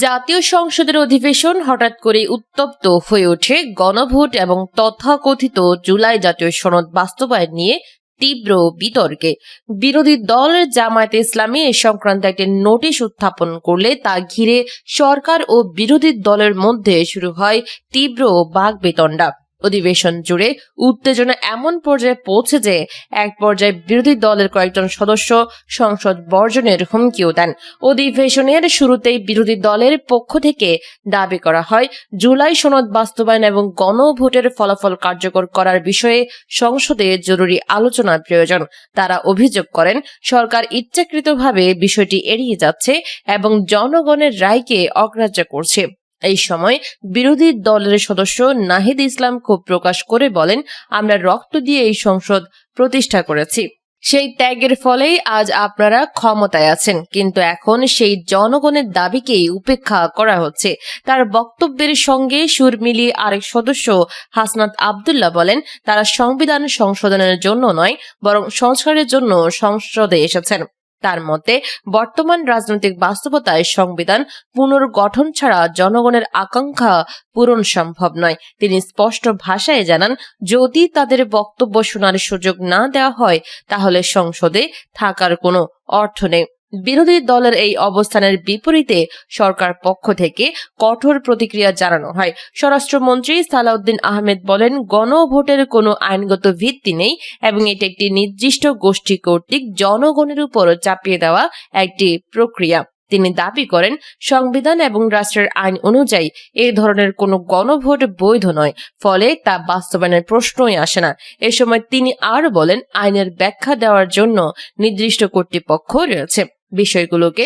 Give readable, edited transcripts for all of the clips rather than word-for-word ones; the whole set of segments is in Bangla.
জাতীয় সংসদের অধিবেশন হঠাৎ করে উত্তপ্ত হয়ে ওঠে গণভোট এবং তথাকথিত জুলাই জাতীয় সনদ বাস্তবায়ন নিয়ে তীব্র বিতর্কে। বিরোধী দল জামায়াতে ইসলামী এ সংক্রান্ত একটি নোটিশ উত্থাপন করলে তা ঘিরে সরকার ও বিরোধী দলের মধ্যে শুরু হয় তীব্র বাকবিতণ্ডা। অধিবেশন জুড়ে উত্তেজনা এমন পর্যায়ে পৌঁছে যে এক পর্যায়ে বিরোধী দলের কয়েকজন সদস্য সংসদ বর্জনের হুমকিও দেন। অধিবেশনের শুরুতেই বিরোধী দলের পক্ষ থেকে দাবি করা হয়, জুলাই সনদ বাস্তবায়ন এবং গণভোটের ফলাফল কার্যকর করার বিষয়ে সংসদে জরুরি আলোচনার প্রয়োজন। তারা অভিযোগ করেন, সরকার ইচ্ছাকৃতভাবে বিষয়টি এড়িয়ে যাচ্ছে এবং জনগণের রায়কে অগ্রাহ্য করছে। এই সময় বিরোধী দলের সদস্য নাহিদ ইসলাম ক্ষোভ প্রকাশ করে বলেন, আমরা রক্ত দিয়ে এই সংসদ প্রতিষ্ঠা করেছি। সেই ত্যাগের ফলেই আজ আপনারা ক্ষমতায় আছেন, কিন্তু এখন সেই জনগণের দাবিকেই উপেক্ষা করা হচ্ছে। তার বক্তব্যের সঙ্গে সুর মিলিয়ে আরেক সদস্য হাসনাত আব্দুল্লাহ বলেন, তারা সংবিধান সংশোধনের জন্য নয়, বরং সংস্কারের জন্য সংসদে এসেছেন। তার মতে বর্তমান রাজনৈতিক বাস্তবতায় সংবিধান পুনর্গঠন ছাড়া জনগণের আকাঙ্ক্ষা পূরণ সম্ভব নয়। তিনি স্পষ্ট ভাষায় জানান, যদি তাদের বক্তব্য শোনার সুযোগ না দেওয়া হয় তাহলে সংসদে থাকার কোনো অর্থ নেই। বিরোধী দলের এই অবস্থানের বিপরীতে সরকার পক্ষ থেকে কঠোর প্রতিক্রিয়া জানানো হয়। স্বরাষ্ট্রমন্ত্রী সালাউদ্দিন আহমেদ বলেন, গণভোটের কোনো আইনগত ভিত্তি নেই এবং এটি একটি নির্দিষ্ট গোষ্ঠী কর্তৃক জনগণের উপর চাপিয়ে দেওয়া একটি প্রক্রিয়া। তিনি দাবি করেন, সংবিধান এবং রাষ্ট্রের আইন অনুযায়ী এই ধরনের কোনো গণভোট বৈধ নয়, ফলে তা বাস্তবায়নের প্রশ্নই আসে না। এ সময় তিনি আরও বলেন, আইনের ব্যাখ্যা দেওয়ার জন্য নির্দিষ্ট কর্তৃপক্ষ রয়েছে। বিষয়গুলোকে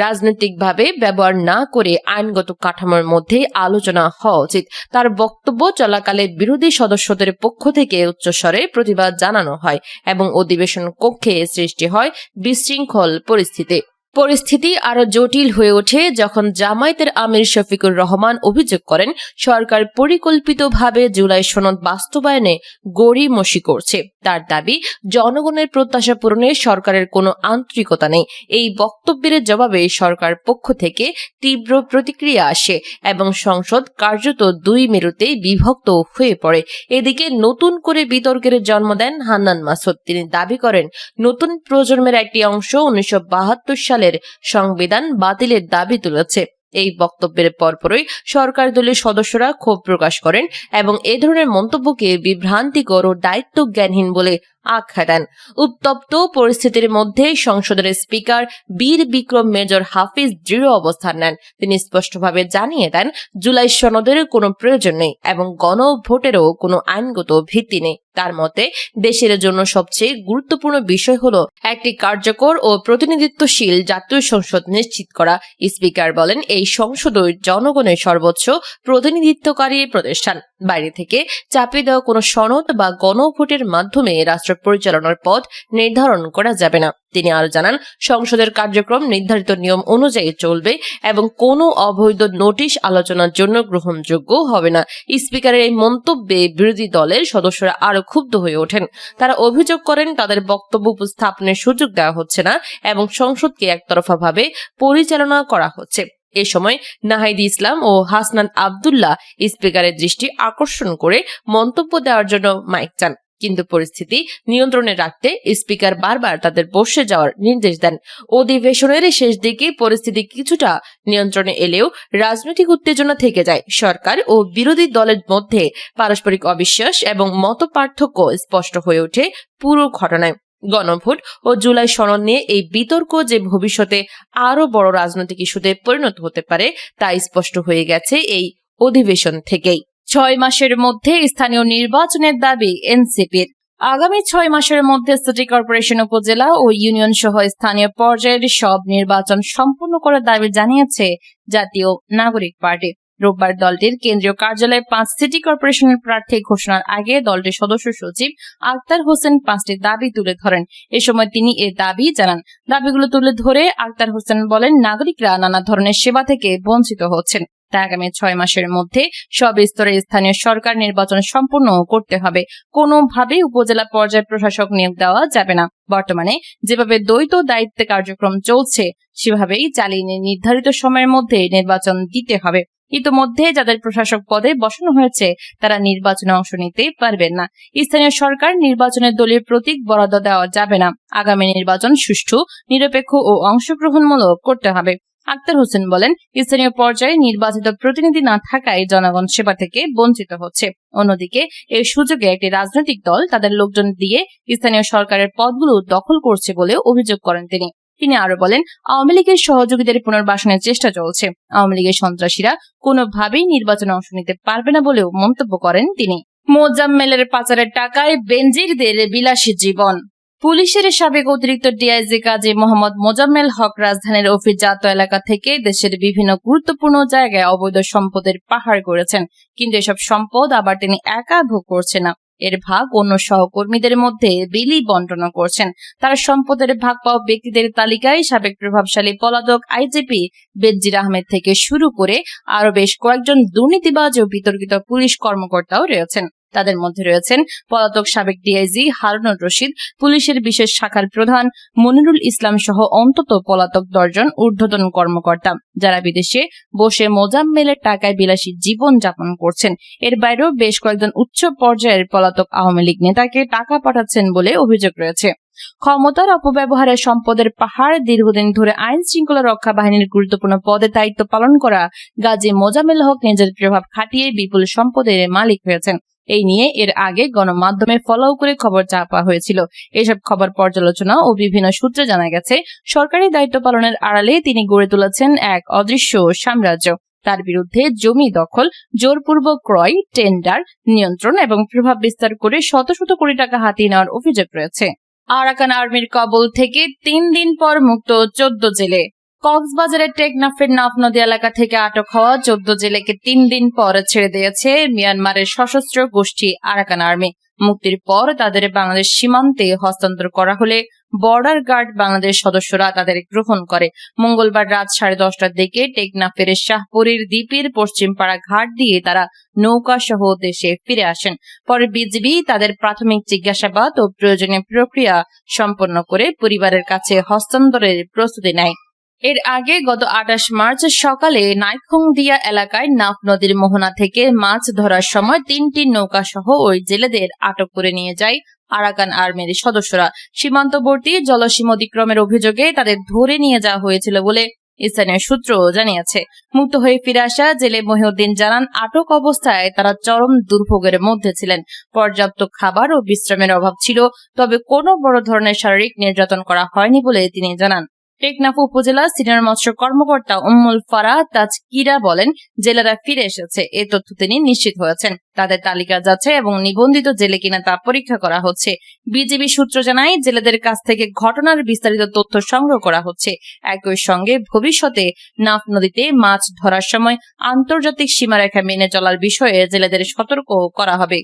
রাজনৈতিকভাবে ব্যবহার না করে আইনগত কাঠামোর মধ্যে আলোচনা হওয়া উচিত। তার বক্তব্য চলাকালে বিরোধী সদস্যদের পক্ষ থেকে উচ্চস্বরে প্রতিবাদ জানানো হয় এবং অধিবেশন কক্ষে সৃষ্টি হয় বিশৃঙ্খল পরিস্থিতি আরো জটিল হয়ে ওঠে যখন জামায়াতের আমির শফিকুর রহমান অভিযোগ করেন, সরকার পরিকল্পিতভাবে জুলাই সনদ বাস্তবায়নে গড়িমসি করছে। তার দাবি, জনগণের প্রত্যাশা পূরণে সরকারের কোনো আন্তরিকতা নেই। এই বক্তব্যের জবাবে সরকার পক্ষ থেকে তীব্র প্রতিক্রিয়া আসে এবং সংসদ কার্যত দুই মেরুতে বিভক্ত হয়ে পড়ে। এদিকে নতুন করে বিতর্কের জন্ম দেন হান্নান মাসুদ। তিনি দাবি করেন, নতুন প্রজন্মের একটি অংশ 1972 সালের সংবিধান বাতিলের দাবি তুলেছে। এই বক্তব্যের পরপরই সরকার দলীয় সদস্যরা ক্ষোভ প্রকাশ করেন এবং এ ধরনের মন্তব্যকে বিভ্রান্তিকর ও দায়িত্বজ্ঞানহীন বলে আখ্যা দেন। উত্তপ্ত পরিস্থিতির মধ্যে সংসদের স্পিকার বীর বিক্রম মেজর হাফিজ দৃঢ় অবস্থান নেন। তিনি স্পষ্টভাবে জানিয়ে দেন, জুলাই সনদের কোনো প্রয়োজন নেই এবং গণভোটেরও কোনো আইনগত ভিত্তি নেই। তার মতে দেশের জন্য সবচেয়ে গুরুত্বপূর্ণ বিষয় হলো একটি কার্যকর ও প্রতিনিধিত্বশীল জাতীয় সংসদ নিশ্চিত করা। স্পিকার বলেন, এই সংসদ জনগণের সর্বোচ্চ প্রতিনিধিত্বকারী প্রতিষ্ঠান। বাইরে থেকে চাপিয়ে দেওয়া কোনো সনদ বা গণভোটের মাধ্যমে রাষ্ট্র পরিচালনার পথ নির্ধারণ করা যাবে না। তিনি আরো জানান, সংসদের কার্যক্রম নির্ধারিত নিয়ম অনুযায়ী চলবে এবং কোনো অবৈধ নোটিশ আলোচনার জন্য গ্রহণযোগ্য হবে না। স্পিকারের এই মন্তব্যে বিরোধী দলের সদস্যরা আরো ক্ষুব্ধ হয়ে ওঠেন। তারা অভিযোগ করেন, তাদের বক্তব্য উপস্থাপনের সুযোগ দেওয়া হচ্ছে না এবং সংসদকে একতরফাভাবে পরিচালনা করা হচ্ছে। এ সময় নাহিদ ইসলাম ও হাসনাত আব্দুল্লাহ স্পিকারের দৃষ্টি আকর্ষণ করে মন্তব্য দেওয়ার জন্য মাইক চান, কিন্তু পরিস্থিতি নিয়ন্ত্রণে রাখতে স্পিকার বারবার তাদের বসে যাওয়ার নির্দেশ দেন। অধিবেশনের শেষ দিকে পরিস্থিতি কিছুটা নিয়ন্ত্রণে এলেও রাজনৈতিক উত্তেজনা থেকে যায়। সরকার ও বিরোধী দলের মধ্যে পারস্পরিক অবিশ্বাস এবং মতপার্থক্য স্পষ্ট হয়ে ওঠে পুরো ঘটনায়। গণভোট ও জুলাই সনদ নিয়ে এই বিতর্ক যে ভবিষ্যতে আরো বড় রাজনৈতিক ইস্যুতে পরিণত হতে পারে তা স্পষ্ট হয়ে গেছে এই অধিবেশন থেকেই। 6 মাসের মধ্যে স্থানীয় নির্বাচনের দাবি এনসিপির। আগামী 6 মাসের মধ্যে সিটি কর্পোরেশন, উপজেলা ও ইউনিয়ন সহ স্থানীয় পর্যায়ের সব নির্বাচন সম্পন্ন করার দাবি জানিয়েছে জাতীয় নাগরিক পার্টি। রোববার দলটির কেন্দ্রীয় কার্যালয়ে 5 সিটি কর্পোরেশনের প্রার্থী ঘোষণার আগে দলটির সদস্য সচিব আক্তার হোসেন 5টি দাবি তুলে ধরেন। এ সময় তিনি এ দাবি জানান। দাবিগুলো তুলে ধরে আক্তার হোসেন বলেন, নাগরিকরা নানা ধরনের সেবা থেকে বঞ্চিত হচ্ছেন। তা আগামী 6 মাসের মধ্যে সব স্তরে স্থানীয় সরকার নির্বাচন সম্পন্ন করতে হবে। কোনোভাবেই উপজেলা পর্যায়ে প্রশাসক নিয়োগ দেওয়া যাবে না। বর্তমানে যেভাবে দ্বৈত দায়িত্বে কার্যক্রম চলছে সেভাবেই চালিয়ে নিয়ে নির্ধারিত সময়ের মধ্যে নির্বাচন দিতে হবে। ইতোমধ্যে যাদের প্রশাসক পদে বসানো হয়েছে তারা নির্বাচনে অংশ নিতে পারবেন না। স্থানীয় সরকার নির্বাচনের দলীয় প্রতীক বরাদ্দ দেওয়া যাবে না। আগামী নির্বাচন সুষ্ঠু, নিরপেক্ষ ও অংশগ্রহণমূলক করতে হবে। আক্তার হোসেন বলেন, স্থানীয় পর্যায়ে নির্বাচিত প্রতিনিধি না থাকায় জনগণ সেবা থেকে বঞ্চিত হচ্ছে। অন্যদিকে এই সুযোগে একটি রাজনৈতিক দল তাদের লোকজন দিয়ে স্থানীয় সরকারের পদগুলো দখল করছে বলে অভিযোগ করেন তিনি আরো বলেন, আওয়ামী লীগের সহযোগীদের পুনর্বাসনের চেষ্টা চলছে। আওয়ামী লীগের সন্ত্রাসীরা কোনোভাবেই নির্বাচনে অংশ নিতে পারবে না বলেও মন্তব্য করেন তিনি। মোজাম্মেলের পাচারের টাকায় বেনজিরদের বিলাসী জীবন। পুলিশের সাবেক অতিরিক্ত ডিআইজি কাজী মোহাম্মদ মোজাম্মেল হক রাজধানীর অভিজাত এলাকা থেকে দেশের বিভিন্ন গুরুত্বপূর্ণ জায়গায় অবৈধ সম্পদের পাহাড় গড়েছেন, কিন্তু এসব সম্পদ আবার তিনি একা ভোগ করছেন না। এর ভাগ অন্য সহকর্মীদের মধ্যে বিলি বন্টন করছেন। তার সম্পদের ভাগ পাওয়া ব্যক্তিদের তালিকায় সাবেক প্রভাবশালী পলাতক আইজিপি বেনজির আহমেদ থেকে শুরু করে আরো বেশ কয়েকজন দুর্নীতিবাজ ও বিতর্কিত পুলিশ কর্মকর্তাও রয়েছেন। তাদের মধ্যে রয়েছেন পলাতক সাবেক ডিআইজি হারুনুর রশিদ, পুলিশের বিশেষ শাখার প্রধান মনিরুল ইসলাম সহ অন্তত পলাতক 10 জন ঊর্ধ্বতন কর্মকর্তা, যারা বিদেশে বসে মোজাম্মেলের টাকায় বিলাসী জীবন যাপন করছেন। এর বাইরেও বেশ কয়েকজন উচ্চ পর্যায়ের পলাতক আওয়ামী লীগ নেতাকে টাকা পাঠাচ্ছেন বলে অভিযোগ রয়েছে। ক্ষমতার অপব্যবহারে সম্পদের পাহাড় দীর্ঘদিন ধরে আইন শৃঙ্খলা রক্ষা বাহিনীর গুরুত্বপূর্ণ পদে দায়িত্ব পালন করা গাজী মোজাম্মেল হক নিজের প্রভাব খাটিয়ে বিপুল সম্পদের মালিক হয়েছেন। এই নিয়ে এর আগে গণমাধ্যমে ফলাও করে খবর চাপা হয়েছিল। এসব খবর পর্যালোচনা ও বিভিন্ন সূত্রে জানা গেছে, সরকারি দায়িত্ব পালনের আড়ালে তিনি গড়ে তুলেছেন এক অদৃশ্য সাম্রাজ্য। তার বিরুদ্ধে জমি দখল, জোরপূর্বক ক্রয়, টেন্ডার, নিয়ন্ত্রণ এবং প্রভাব বিস্তার করে শত শত কোটি টাকা হাতিয়ে নেওয়ার অভিযোগ রয়েছে। আরাকান আর্মির কবল থেকে 3 দিন পর মুক্ত 14 জেলে। কক্সবাজারের টেকনাফের নাফ নদী এলাকা থেকে আটক হওয়া 14 জেলেকে 3 দিন পর ছেড়ে দিয়েছে মিয়ানমারের সশস্ত্র গোষ্ঠী আরাকান আর্মি। মুক্তির পর তাদের বাংলাদেশ সীমান্তে হস্তান্তর করা হলে বর্ডার গার্ড বাংলাদেশ সদস্যরা তাদের গ্রহণ করে। মঙ্গলবার রাত 10:30টার দিকে টেকনাফের শাহপুরীর দ্বীপের পশ্চিম পাড়া ঘাট দিয়ে তারা নৌকা সহ দেশে ফিরে আসেন। পরে বিজিবি তাদের প্রাথমিক জিজ্ঞাসাবাদ ও প্রয়োজনীয় প্রক্রিয়া সম্পন্ন করে পরিবারের কাছে হস্তান্তরের প্রস্তুতি নেয়। এর আগে গত 28 মার্চ সকালে নাইখংদিয়া এলাকায় নাফ নদীর মোহনা থেকে মাছ ধরার সময় 3টি নৌকা সহ ওই জেলেদের আটক করে নিয়ে যায় আরাকান আর্মির সদস্যরা। সীমান্তবর্তী জলসীম অতিক্রমের অভিযোগে তাদের ধরে নিয়ে যাওয়া হয়েছিল বলে স্থানীয় সূত্র জানিয়েছে। মুক্ত হয়ে ফিরে আসা জেলে মহিউদ্দিন জানান, আটক অবস্থায় তারা চরম দুর্ভোগের মধ্যে ছিলেন। পর্যাপ্ত খাবার ও বিশ্রামের অভাব ছিল, তবে কোনো বড় ধরনের শারীরিক নির্যাতন করা হয়নি বলে তিনি জানান। টেকনাফ উপজেলা সিনিয়র মৎস্য কর্মকর্তা উম্মুল ফারা তাজকিরা বলেন, জেলেরা ফিরে এসেছে, এ তথ্য তিনি নিশ্চিত হয়েছেন। তাদের তালিকা যাচ্ছে এবং নিবন্ধিত জেলে কিনা তা পরীক্ষা করা হচ্ছে। বিজিবি সূত্র জানায়, জেলেদের কাছ থেকে ঘটনার বিস্তারিত তথ্য সংগ্রহ করা হচ্ছে। একই সঙ্গে ভবিষ্যতে নাফ নদীতে মাছ ধরার সময় আন্তর্জাতিক সীমারেখা মেনে চলার বিষয়ে জেলেদের সতর্ক করা হবে।